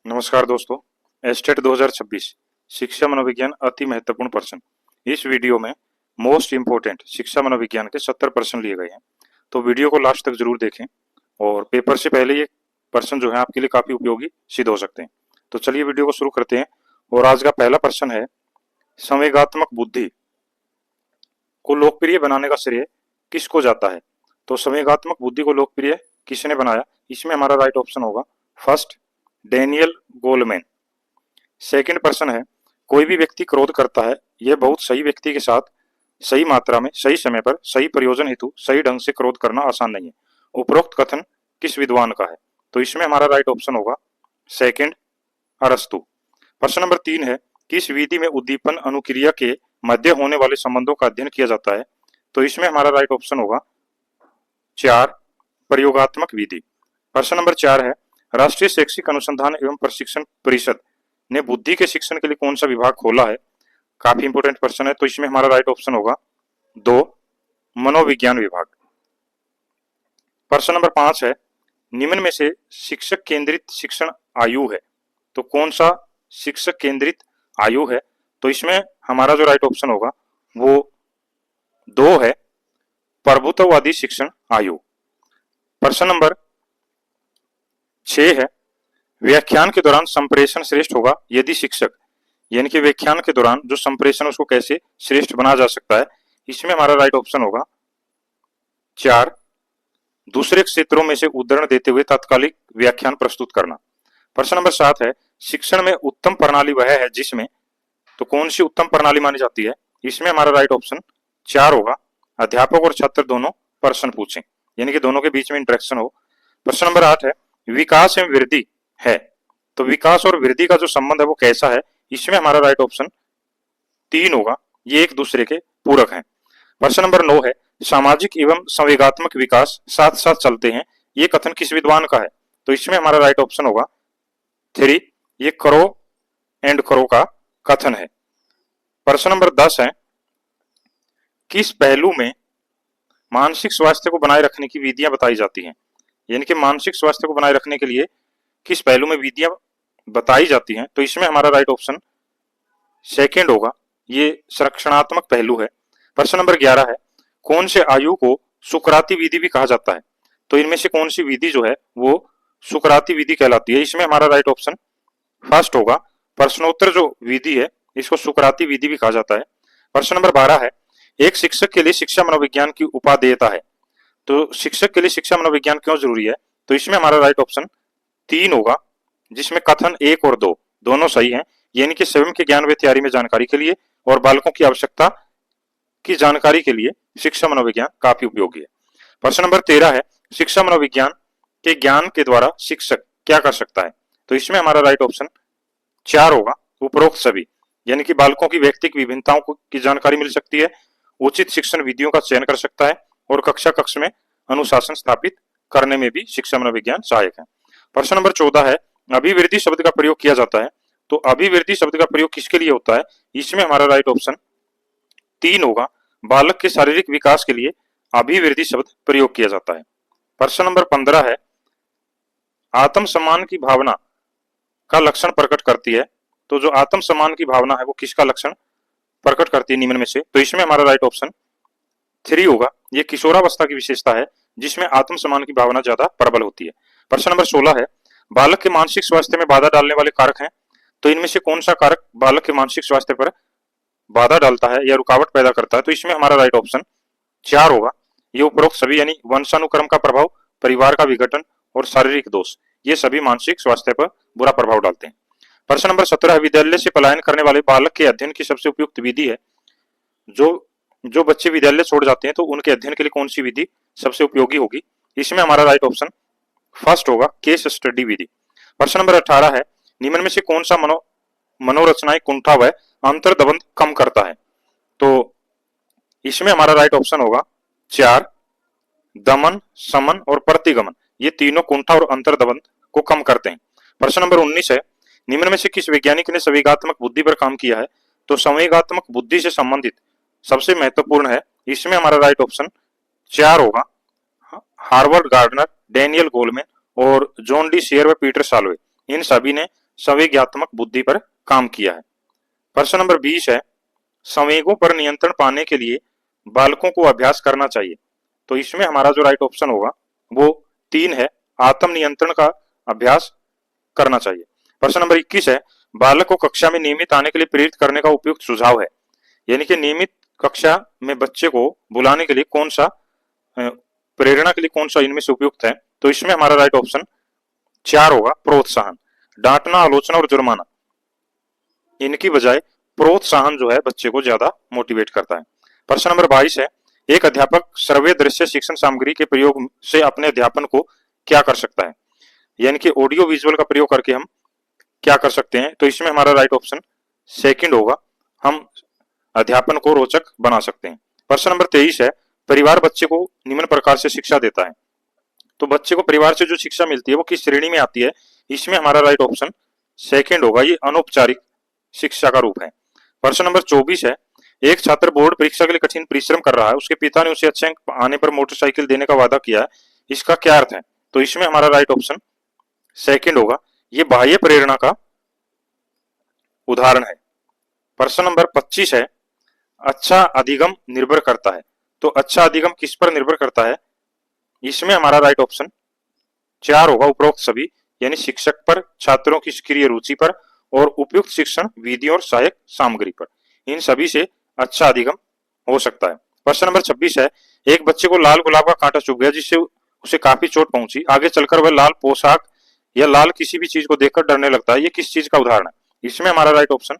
नमस्कार दोस्तों। एस्टेट 2026 शिक्षा मनोविज्ञान अति महत्वपूर्ण प्रश्न। इस वीडियो में मोस्ट इम्पोर्टेंट शिक्षा मनोविज्ञान के 70 प्रश्न लिए गए हैं, तो वीडियो को लास्ट तक जरूर देखें और पेपर से पहले ये प्रश्न जो है आपके लिए काफी उपयोगी सिद्ध हो सकते हैं। तो चलिए वीडियो को शुरू करते हैं। और आज का पहला प्रश्न है, संवेगात्मक बुद्धि को लोकप्रिय बनाने का श्रेय किसको जाता है? तो संवेगात्मक बुद्धि को लोकप्रिय किसने बनाया? इसमें हमारा राइट ऑप्शन होगा फर्स्ट, डेनियल गोलमैन। सेकंड प्रश्न है, कोई भी व्यक्ति क्रोध करता है, यह बहुत सही व्यक्ति के साथ सही मात्रा में सही समय पर सही प्रयोजन हेतु सही ढंग से क्रोध करना आसान नहीं है। उपरोक्त कथन किस विद्वान का है? तो इसमें हमारा राइट ऑप्शन होगा सेकंड, अरस्तु। प्रश्न नंबर 3 है, किस विधि में उद्दीपन अनुक्रिया के मध्य होने वाले संबंधों का अध्ययन किया जाता है? तो इसमें हमारा राइट ऑप्शन होगा 4, प्रयोगात्मक विधि। प्रश्न नंबर 4 है, राष्ट्रीय शैक्षिक अनुसंधान एवं प्रशिक्षण परिषद ने बुद्धि के शिक्षण के लिए कौन सा विभाग खोला है? काफी इंपोर्टेंट प्रश्न है, तो इसमें हमारा राइट ऑप्शन होगा 2, मनोविज्ञान विभाग। प्रश्न नंबर 5 है, निम्न में से शिक्षक केंद्रित शिक्षण आयु है, तो कौन सा शिक्षक केंद्रित आयु है? तो इसमें हमारा जो राइट ऑप्शन होगा वो 2 है, प्रभुत्ववादी शिक्षण आयु। प्रश्न नंबर 6 है, व्याख्यान के दौरान संप्रेषण श्रेष्ठ होगा यदि शिक्षक, यानी कि व्याख्यान के दौरान जो संप्रेषण उसको कैसे श्रेष्ठ बनाया जा सकता है? इसमें हमारा राइट ऑप्शन होगा 4, दूसरे क्षेत्रों में से उदाहरण देते हुए तात्कालिक व्याख्यान प्रस्तुत करना। प्रश्न नंबर 7 है, शिक्षण में उत्तम प्रणाली वह है जिसमें, तो कौन सी उत्तम प्रणाली मानी जाती है? इसमें हमारा राइट ऑप्शन 4 होगा, अध्यापक और छात्र दोनों प्रश्न पूछें, यानी कि दोनों के बीच में इंटरेक्शन हो। प्रश्न नंबर 8 है, विकास एवं वृद्धि है, तो विकास और वृद्धि का जो संबंध है वो कैसा है? इसमें हमारा राइट ऑप्शन 3 होगा, ये एक दूसरे के पूरक हैं। प्रश्न नंबर 9 है, सामाजिक एवं संवेगात्मक विकास साथ साथ चलते हैं, ये कथन किस विद्वान का है? तो इसमें हमारा राइट ऑप्शन होगा 3, ये करो एंड करो का कथन है। प्रश्न नंबर 10 है, किस पहलू में मानसिक स्वास्थ्य को बनाए रखने की विधियां बताई जाती हैं? यानी कि मानसिक स्वास्थ्य को बनाए रखने के लिए किस पहलू में विधियां बताई जाती हैं? तो इसमें हमारा राइट ऑप्शन सेकंड होगा, ये संरक्षणात्मक पहलू है। प्रश्न नंबर 11 है, कौन से आयु को सुकराती विधि भी कहा जाता है? तो इनमें से कौन सी विधि जो है वो सुकराती विधि कहलाती है? इसमें हमारा राइट ऑप्शन फर्स्ट होगा, प्रश्नोत्तर जो विधि है इसको सुकराती विधि भी कहा जाता है। प्रश्न नंबर 12 है, एक शिक्षक के लिए शिक्षा मनोविज्ञान की उपादेयता है, तो शिक्षक के लिए शिक्षा मनोविज्ञान क्यों जरूरी है? तो इसमें हमारा राइट ऑप्शन 3 होगा, जिसमें कथन 1 और 2 दोनों सही हैं, यानी कि स्वयं के ज्ञान व तैयारी में जानकारी के लिए और बालकों की आवश्यकता की जानकारी के लिए शिक्षा मनोविज्ञान काफी उपयोगी है। प्रश्न नंबर 13 है, शिक्षा मनोविज्ञान के ज्ञान के द्वारा शिक्षक क्या कर सकता है? तो इसमें हमारा राइट ऑप्शन 4 होगा, उपरोक्त सभी, यानी कि बालकों की व्यक्तिगत विभिन्नताओं की जानकारी मिल सकती है, उचित शिक्षण विधियों का चयन कर सकता है और कक्षा कक्ष में अनुशासन स्थापित करने में भी शिक्षा मनोविज्ञान सहायक है। प्रश्न नंबर 14 है, अभिवृद्धि शब्द का प्रयोग किया जाता है, तो अभिवृद्धि शब्द का प्रयोग किसके लिए होता है? इसमें हमारा राइट ऑप्शन 3 होगा, बालक के शारीरिक विकास के लिए अभिवृद्धि शब्द प्रयोग किया जाता है। प्रश्न नंबर 15 है, आत्मसम्मान की भावना का लक्षण प्रकट करती है, तो जो आत्मसम्मान की भावना है वो किसका लक्षण प्रकट करती है निम्न में से? तो इसमें हमारा राइट ऑप्शन 3 होगा, ये किशोरावस्था की विशेषता है जिसमें आत्मसम्मान की भावना ज्यादा प्रबल होती है। प्रश्न नंबर 16 है, बालक के मानसिक स्वास्थ्य में बाधा डालने वाले कारक हैं, तो इनमें से कौन सा कारक बालक के मानसिक स्वास्थ्य पर बाधा डालता है या रुकावट पैदा करता है? तो इसमें हमारा राइट ऑप्शन 4 होगा, ये उपरोक्त सभी, यानी वंशानुक्रम का प्रभाव, परिवार का विघटन और शारीरिक दोष, ये सभी मानसिक स्वास्थ्य पर बुरा प्रभाव डालते हैं। प्रश्न नंबर 17, विद्यालय से पलायन करने वाले बालक के अध्ययन की सबसे उपयुक्त विधि है, जो बच्चे विद्यालय छोड़ जाते हैं तो उनके अध्ययन के लिए कौन सी विधि सबसे उपयोगी होगी? इसमें हमारा राइट ऑप्शन फर्स्ट होगा, केस स्टडी विधि। प्रश्न नंबर 18 है, निम्न में से कौन सा मनोरचनाएं कुंठा व अंतर्दबंध कम करता है? तो इसमें हमारा राइट ऑप्शन होगा 4, दमन, समन और प्रतिगमन, ये तीनों कुंठा और अंतर्दबंध को कम करते हैं। प्रश्न नंबर 19 है, निम्न में से किस वैज्ञानिक ने संवेगात्मक बुद्धि पर काम किया है? तो संवेगात्मक बुद्धि से संबंधित सबसे महत्वपूर्ण है, इसमें हमारा राइट ऑप्शन 4 होगा, हार्वर्ड गार्डनर, डेनियल गोलमैन और जॉन डी शेयर व पीटर साल्वे, इन सभी ने संवेगात्मक बुद्धि पर काम किया है। प्रश्न नंबर 20 है, संवेगों पर नियंत्रण पाने के लिए बालकों को अभ्यास करना चाहिए। तो इसमें हमारा जो राइट ऑप्शन होगा वो 3 है, आत्म नियंत्रण का अभ्यास करना चाहिए। प्रश्न नंबर 21 है, बालक को कक्षा में नियमित आने के लिए प्रेरित करने का उपयुक्त सुझाव है। यानी कि नियमित कक्षा में बच्चे को बुलाने के लिए कौन सा प्रेरणा के लिए कौन सा इनमें से उपयुक्त है। तो इसमें हमारा राइट ऑप्शन 4 होगा, प्रोत्साहन। डांटना, आलोचना और जुर्माना, इनकी बजाय प्रोत्साहन जो है बच्चे को ज्यादा मोटिवेट करता है। प्रश्न नंबर 22 है, एक अध्यापक श्रव्य दृश्य शिक्षण सामग्री के प्रयोग से अपने अध्यापन को क्या कर सकता है। यानी कि ऑडियो विजुअल का प्रयोग करके हम क्या कर सकते हैं। तो इसमें हमारा राइट ऑप्शन सेकंड होगा, हम अध्यापन को रोचक बना सकते हैं। प्रश्न नंबर 23 है, परिवार बच्चे को निम्न प्रकार से शिक्षा देता है। तो बच्चे को परिवार से जो शिक्षा मिलती है वो किस श्रेणी में आती है। इसमें हमारा राइट ऑप्शन सेकंड होगा, ये अनौपचारिक शिक्षा का रूप है। प्रश्न नंबर 24 है, एक छात्र बोर्ड परीक्षा के लिए कठिन परिश्रम कर रहा है, उसके पिता ने उसे अच्छे अंक आने पर मोटरसाइकिल देने का वादा किया है, इसका क्या अर्थ है। तो इसमें हमारा राइट ऑप्शन सेकंड होगा, ये बाह्य प्रेरणा का उदाहरण है। प्रश्न नंबर 25 है, अच्छा अधिगम निर्भर करता है। तो अच्छा अधिगम किस पर निर्भर करता है। इसमें हमारा राइट ऑप्शन 4 होगा, उपरोक्त सभी, यानी शिक्षक पर, छात्रों की सक्रिय रुचि पर और उपयुक्त शिक्षण विधियों और सहायक सामग्री पर, इन सभी से अच्छा अधिगम हो सकता है। प्रश्न नंबर 26 है, एक बच्चे को लाल गुलाब का कांटा चुभ गया जिससे उसे काफी चोट पहुंची, आगे चलकर वह लाल पोशाक या लाल किसी भी चीज को देखकर डरने लगता है, ये किस चीज का उदाहरण है। इसमें हमारा राइट ऑप्शन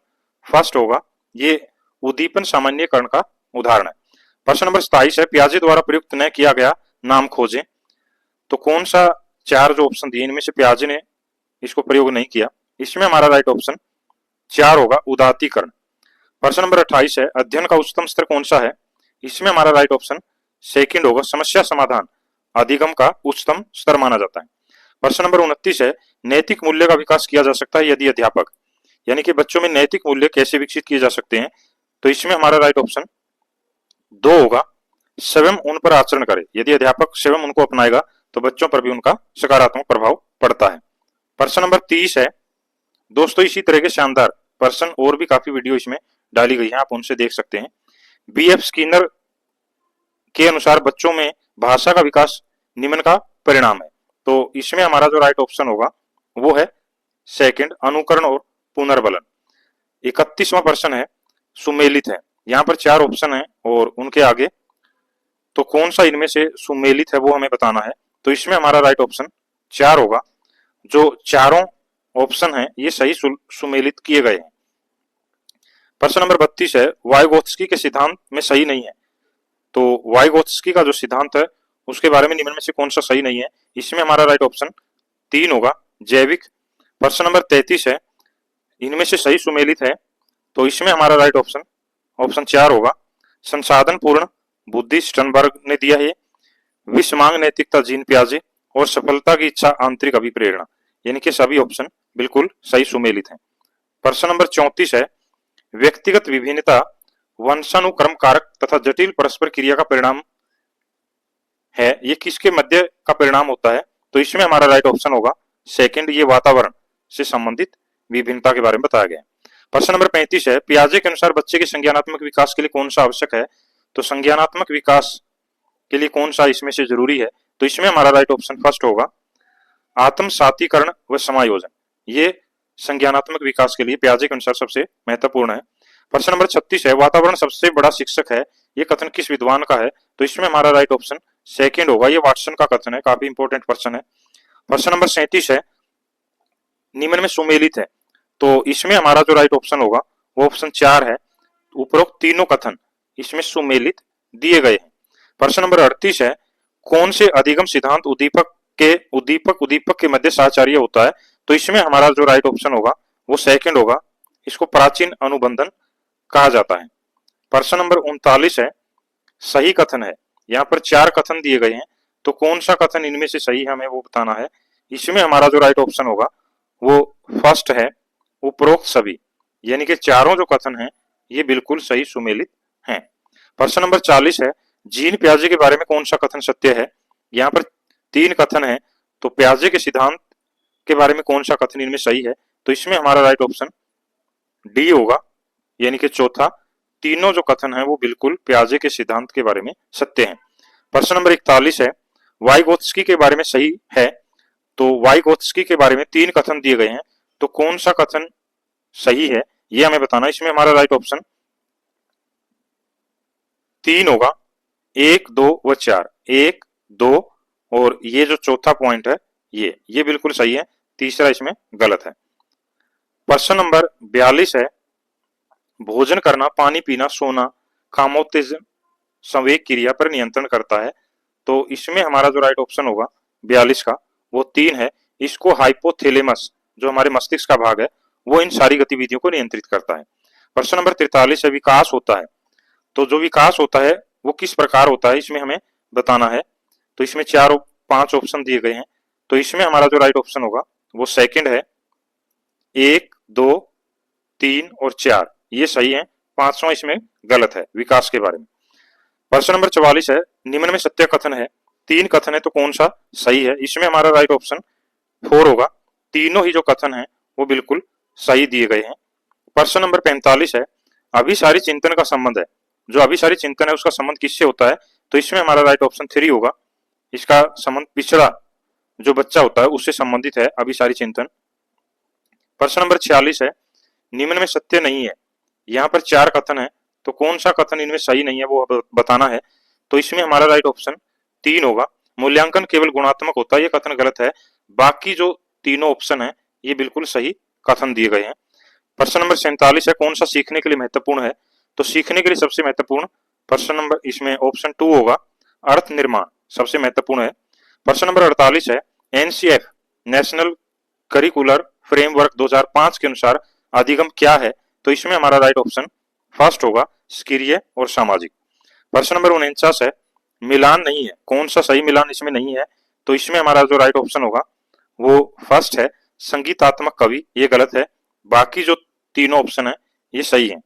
फर्स्ट होगा, ये उद्दीपन सामान्यकरण का उदाहरण है। प्रश्न नंबर 27 है, पियाजे द्वारा प्रयुक्त न किया गया नाम खोजें। तो कौन सा 4 जो ऑप्शन दिए इनमें से पियाजे ने इसको प्रयोग नहीं किया। इसमें हमारा राइट ऑप्शन 4 होगा, उदात्तीकरण। प्रश्न नंबर 28 है, अध्ययन का उच्चतम स्तर कौन सा है। इसमें हमारा राइट ऑप्शन सेकंड होगा, समस्या समाधान अधिगम का उच्चतम स्तर माना जाता है। प्रश्न नंबर 29 है, नैतिक मूल्य का विकास किया जा सकता है यदि अध्यापक, यानी कि बच्चों में नैतिक मूल्य कैसे विकसित किए जा सकते हैं। तो इसमें हमारा राइट ऑप्शन 2 होगा, स्वयं उन पर आचरण करे। यदि अध्यापक स्वयं उनको अपनाएगा तो बच्चों पर भी उनका सकारात्मक प्रभाव पड़ता है। प्रश्न नंबर 30 है, दोस्तों इसी तरह के शानदार प्रश्न और भी काफी वीडियो इसमें डाली गई है, आप उनसे देख सकते हैं। बीएफ स्किनर के अनुसार बच्चों में भाषा का विकास निम्न का परिणाम है। तो इसमें हमारा जो राइट ऑप्शन होगा वो है सेकंड, अनुकरण और पुनर्बलन। 31वां प्रश्न है, सुमेलित है। यहाँ पर 4 ऑप्शन है और उनके आगे तो कौन सा इनमें से सुमेलित है वो हमें बताना है। तो इसमें हमारा राइट ऑप्शन 4 होगा, जो चारों ऑप्शन है ये सही सुमेलित किए गए हैं। प्रश्न नंबर 32 है, वाइगोत्स्की के सिद्धांत में सही नहीं है। तो वाइगोत्स्की का जो सिद्धांत है उसके बारे में निम्न में से कौन सा सही नहीं है। इसमें हमारा राइट ऑप्शन 3 होगा, जैविक। प्रश्न नंबर 33 है, इनमें से सही सुमेलित है। तो इसमें हमारा राइट ऑप्शन 4 होगा, संसाधन पूर्ण बुद्धि स्टनबर्ग ने दिया है, विश्व मांग नैतिकता जीन पियाजे और सफलता की इच्छा आंतरिक अभिप्रेरणा, यानी कि सभी ऑप्शन बिल्कुल सही सुमेलित हैं। प्रश्न नंबर 34 है, व्यक्तिगत विभिन्नता वंशानुक्रम कारक तथा जटिल परस्पर क्रिया का परिणाम है, ये किसके मध्य का परिणाम होता है। तो इसमें हमारा राइट ऑप्शन होगा सेकंड, ये वातावरण से संबंधित विभिन्नता के बारे में बताया गया है। प्रश्न नंबर 35 है, पियाजे के अनुसार बच्चे के संज्ञानात्मक विकास के लिए कौन सा आवश्यक है। तो संज्ञानात्मक विकास के लिए कौन सा इसमें से जरूरी है। तो इसमें हमारा राइट ऑप्शन फर्स्ट होगा, आत्म सातीकरण व समायोजन, ये संज्ञानात्मक विकास के लिए पियाजे के अनुसार सबसे महत्वपूर्ण है। प्रश्न नंबर 36 है, वातावरण सबसे बड़ा शिक्षक है, ये कथन किस विद्वान का है। तो इसमें हमारा राइट ऑप्शन सेकंड होगा, ये वाटसन का कथन है, काफी इंपॉर्टेंट प्रश्न है। प्रश्न नंबर 37 है, निम्न में सुमेलित है। तो इसमें हमारा जो राइट ऑप्शन होगा वो ऑप्शन 4 है, उपरोक्त तीनों कथन इसमें सुमेलित दिए गए हैं। प्रश्न नंबर 38 है, कौन से अधिगम सिद्धांत उद्दीपक के मध्य साहचर्य होता है। तो इसमें हमारा जो राइट ऑप्शन होगा वो सेकंड होगा, इसको प्राचीन अनुबंधन कहा जाता है। प्रश्न नंबर 39 है, सही कथन है। यहाँ पर 4 कथन दिए गए हैं, तो कौन सा कथन इनमें से सही हमें वो बताना है। इसमें हमारा जो राइट ऑप्शन होगा वो फर्स्ट है, उपरोक्त सभी, यानी कि चारों जो कथन हैं ये बिल्कुल सही सुमेलित हैं। प्रश्न नंबर 40 है, जीन पियाजे के बारे में कौन सा कथन सत्य है। यहाँ पर 3 कथन है, तो पियाजे के सिद्धांत के बारे में कौन सा कथन इनमें सही है। तो इसमें हमारा राइट ऑप्शन डी होगा, यानी कि चौथा। तीनों जो कथन है वो बिल्कुल पियाजे के सिद्धांत के बारे में सत्य हैं। प्रश्न नंबर 41 है, वाइगोत्स्की के बारे में सही है। तो वाइगोत्स्की के बारे में 3 कथन दिए गए हैं, तो कौन सा कथन सही है ये हमें बताना। इसमें हमारा राइट ऑप्शन 3 होगा, 1, 2 व 4। 1, 2 और ये जो चौथा पॉइंट है ये बिल्कुल सही है, तीसरा इसमें गलत है। प्रश्न नंबर 42 है, भोजन करना, पानी पीना, सोना कामोत्तेजन संवेग क्रिया पर नियंत्रण करता है। तो इसमें हमारा जो राइट ऑप्शन होगा 42 का वो 3 है। इसको हाइपोथैलेमस जो हमारे मस्तिष्क का भाग है वो इन सारी गतिविधियों को नियंत्रित करता है। प्रश्न नंबर 43 है, विकास होता है। तो जो विकास होता है वो किस प्रकार होता है इसमें हमें बताना है। तो इसमें 5 ऑप्शन दिए गए हैं, तो इसमें हमारा जो राइट ऑप्शन होगा वो सेकंड है। 1, 2, 3 और 4 ये सही है, 5वां इसमें गलत है विकास के बारे में। प्रश्न नंबर 44 है, निम्न में सत्य कथन है। 3 कथन है तो कौन सा सही है। इसमें हमारा राइट ऑप्शन 4 होगा, तीनों ही जो कथन है वो बिल्कुल सही दिए गए हैं। प्रश्न नंबर 45 है, अभिसारी चिंतन का संबंध है। जो अभिसारी चिंतन है उसका संबंध किससे होता है। तो इसमें हमारा राइट ऑप्शन 3 होगा, इसका संबंध पिछड़ा जो बच्चा होता है उससे संबंधित है अभिसारी चिंतन। प्रश्न नंबर 46 है, निम्न में सत्य नहीं है। यहाँ पर 4 कथन है, तो कौन सा कथन इनमें सही नहीं है वो बताना है। तो इसमें हमारा राइट ऑप्शन 3 होगा, मूल्यांकन केवल गुणात्मक होता है, ये कथन गलत है। बाकी जो तीनों ऑप्शन है ये बिल्कुल सही कथन दिए गए हैं। प्रश्न नंबर 47 है, कौन सा सीखने के लिए महत्वपूर्ण है। तो सीखने के लिए सबसे महत्वपूर्ण प्रश्न नंबर इसमें ऑप्शन 2 होगा, अर्थ निर्माण सबसे महत्वपूर्ण है। प्रश्न नंबर 48 है, एनसीएफ नेशनल करिकुलर फ्रेमवर्क 2005 के अनुसार अधिगम क्या है। तो इसमें हमारा राइट ऑप्शन फर्स्ट होगा, सक्रिय और सामाजिक। प्रश्न नंबर 49 है, मिलान नहीं है, कौन सा सही मिलान इसमें नहीं है। तो इसमें हमारा जो राइट ऑप्शन होगा वो फर्स्ट है, संगीतात्मक कवि, ये गलत है। बाकी जो तीनों ऑप्शन है ये सही है।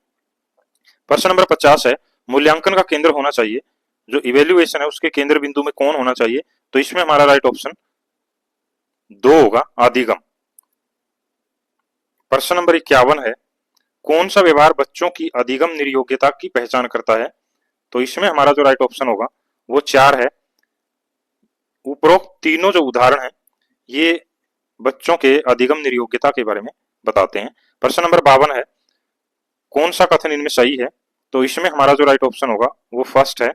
प्रश्न नंबर 50 है, मूल्यांकन का केंद्र होना चाहिए, जो इवेल्युएशन है उसके केंद्र बिंदु में कौन होना चाहिए। तो इसमें हमारा राइट ऑप्शन 2 होगा, अधिगम। प्रश्न नंबर 51 है, कौन सा व्यवहार बच्चों की अधिगम निर्योग्यता की पहचान करता है। तो इसमें हमारा जो राइट ऑप्शन होगा वो 4 है। उपरोक्त तीनों जो उदाहरण है ये बच्चों के अधिगम निर्योग्यता के बारे में बताते हैं। प्रश्न नंबर 52 है, कौन सा कथन इनमें सही है। तो इसमें हमारा जो राइट ऑप्शन होगा वो फर्स्ट है,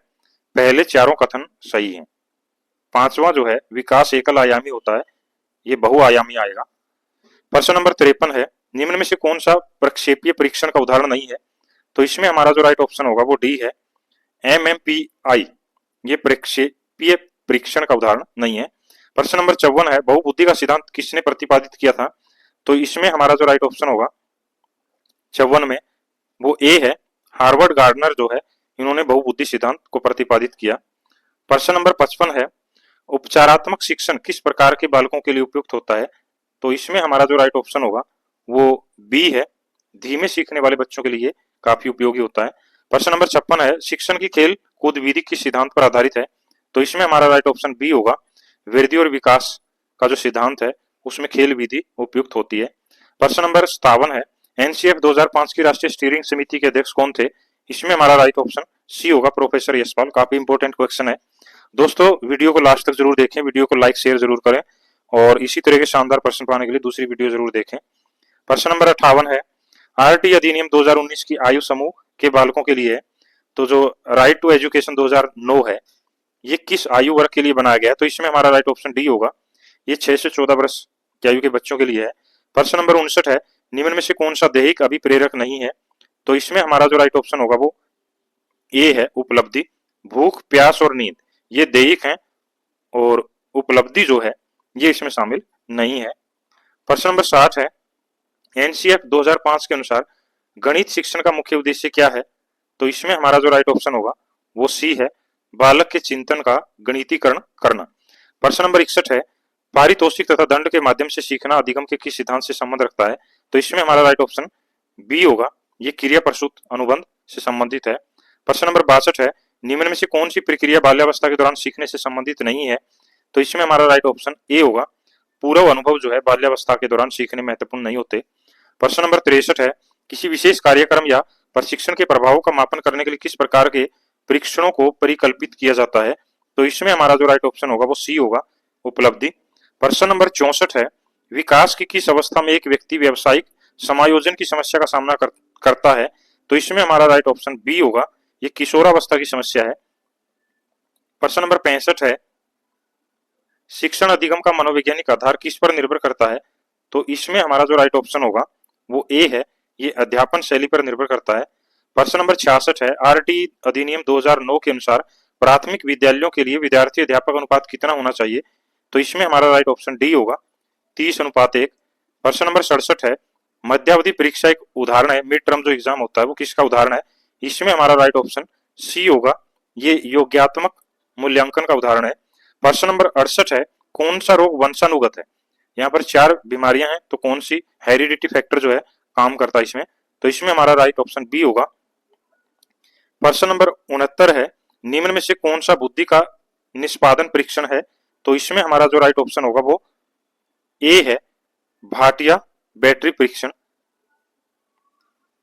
पहले चारों कथन सही हैं। 5वां जो है, विकास एकल आयामी होता है, ये बहुआयामी आएगा। प्रश्न नंबर 53 है, निम्न में से कौन सा प्रक्षेपीय परीक्षण का उदाहरण नहीं है। तो इसमें हमारा जो राइट ऑप्शन होगा वो डी है, MMPI ये प्रक्षेपीय परीक्षण का उदाहरण नहीं है। प्रश्न नंबर 54 है, बहुबुद्धि का सिद्धांत किसने प्रतिपादित किया था। तो इसमें हमारा जो राइट ऑप्शन होगा 54 में वो ए है, हार्वर्ड गार्डनर जो है इन्होंने बहुबुद्धि सिद्धांत को प्रतिपादित किया। प्रश्न नंबर 55 है, उपचारात्मक शिक्षण किस प्रकार के बालकों के लिए उपयुक्त होता है। तो इसमें हमारा जो राइट ऑप्शन होगा वो बी है, धीमे सीखने वाले बच्चों के लिए काफी उपयोगी होता है। प्रश्न नंबर 56 है, शिक्षण की खेल कूद विधि किस सिद्धांत पर आधारित है। तो इसमें हमारा राइट ऑप्शन बी होगा, वृद्धि और विकास का जो सिद्धांत है उसमें खेल विधि उपयुक्त होती है। प्रश्न नंबर 57 है, एनसीएफ 2005 की राष्ट्रीय स्टीयरिंग समिति के अध्यक्ष कौन थे। इसमें हमारा राइट ऑप्शन सी होगा, प्रोफेसर यशपाल। काफी इंपॉर्टेंट क्वेश्चन है दोस्तों, वीडियो को लास्ट तक जरूर देखें, वीडियो को लाइक शेयर जरूर करें और इसी तरह के शानदार प्रश्न पाने के लिए दूसरी वीडियो जरूर देखें। प्रश्न नंबर 58 है, आरटी अधिनियम 2019 की आयु समूह के बालकों के लिए है। तो जो राइट टू एजुकेशन 2009 है ये किस आयु वर्ग के लिए बनाया गया है। तो इसमें हमारा राइट ऑप्शन डी होगा, ये 6 से 14 वर्ष की आयु के बच्चों के लिए है। प्रश्न नंबर 59 है, निम्न में से कौन सा दैहिक अभिप्रेरक नहीं है। तो इसमें हमारा जो राइट ऑप्शन होगा वो ए है, उपलब्धि। भूख, प्यास और नींद ये दैहिक हैं और उपलब्धि जो है ये इसमें शामिल नहीं है। प्रश्न नंबर 60 है, एनसीएफ 2005 के अनुसार गणित शिक्षण का मुख्य उद्देश्य क्या है। तो इसमें हमारा जो राइट ऑप्शन होगा वो सी है, बालक के चिंतन का गणितीकरण करना। प्रश्न नंबर 61 है, पारितोषिक तथा दंड के माध्यम से सीखना अधिगम के किस सिद्धांत से संबंध रखता है। तो इसमें हमारा राइट ऑप्शन बी होगा, ये क्रिया प्रसूत अनुबंध से संबंधित है। प्रश्न नंबर 62 है, निम्न में से कौन सी प्रक्रिया बाल्यावस्था के दौरान सीखने से संबंधित नहीं है। तो इसमें हमारा राइट ऑप्शन ए होगा, पूर्व अनुभव जो है बाल्यावस्था के दौरान सीखने में महत्वपूर्ण नहीं होते। प्रश्न नंबर 63 है, किसी विशेष कार्यक्रम या प्रशिक्षण के प्रभावों का मापन करने के लिए किस प्रकार के परीक्षणों को परिकल्पित किया जाता है? तो इसमें हमारा जो राइट ऑप्शन होगा वो सी होगा, उपलब्धि। प्रश्न नंबर 64 है, विकास की किस अवस्था में एक व्यक्ति व्यावसायिक समायोजन की समस्या का सामना करता है? तो इसमें हमारा राइट ऑप्शन बी होगा, ये किशोरावस्था की समस्या है। प्रश्न नंबर 65 है, शिक्षण अधिगम का मनोवैज्ञानिक आधार किस पर निर्भर करता है? तो इसमें हमारा जो राइट ऑप्शन होगा वो ए है, ये अध्यापन शैली पर निर्भर करता है। प्रश्न नंबर 66 है, आरटी अधिनियम 2009 के अनुसार प्राथमिक विद्यालयों के लिए विद्यार्थी अध्यापक अनुपात कितना होना चाहिए? तो इसमें हमारा राइट ऑप्शन डी होगा, 30:1। प्रश्न नंबर 67 है, मध्यावधि परीक्षा एक उदाहरण है, मिड टर्म जो एग्जाम होता है वो किसका उदाहरण है? इसमें हमारा राइट ऑप्शन सी होगा, ये योग्यात्मक मूल्यांकन का उदाहरण है। प्रश्न नंबर 68 है, कौन सा रोग वंशानुगत है? यहाँ पर 4 बीमारियां हैं, तो कौन सी हेरिडिटी फैक्टर जो है काम करता है इसमें? तो इसमें हमारा राइट ऑप्शन बी होगा। प्रश्न नंबर 69 है, निम्न में से कौन सा बुद्धि का निष्पादन परीक्षण है? तो इसमें हमारा जो राइट ऑप्शन होगा वो ए है, भाटिया बैटरी परीक्षण।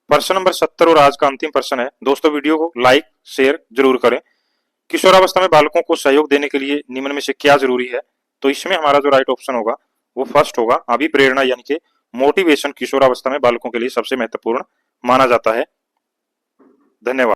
प्रश्न नंबर 70 और आज का अंतिम प्रश्न है। दोस्तों वीडियो को लाइक शेयर जरूर करें। किशोरावस्था में बालकों को सहयोग देने के लिए निम्न में से क्या जरूरी है? तो इसमें हमारा जो राइट ऑप्शन होगा वो फर्स्ट होगा, अभिप्रेरणा यानी कि मोटिवेशन किशोरावस्था में बालकों के लिए सबसे महत्वपूर्ण माना जाता है। धन्यवाद।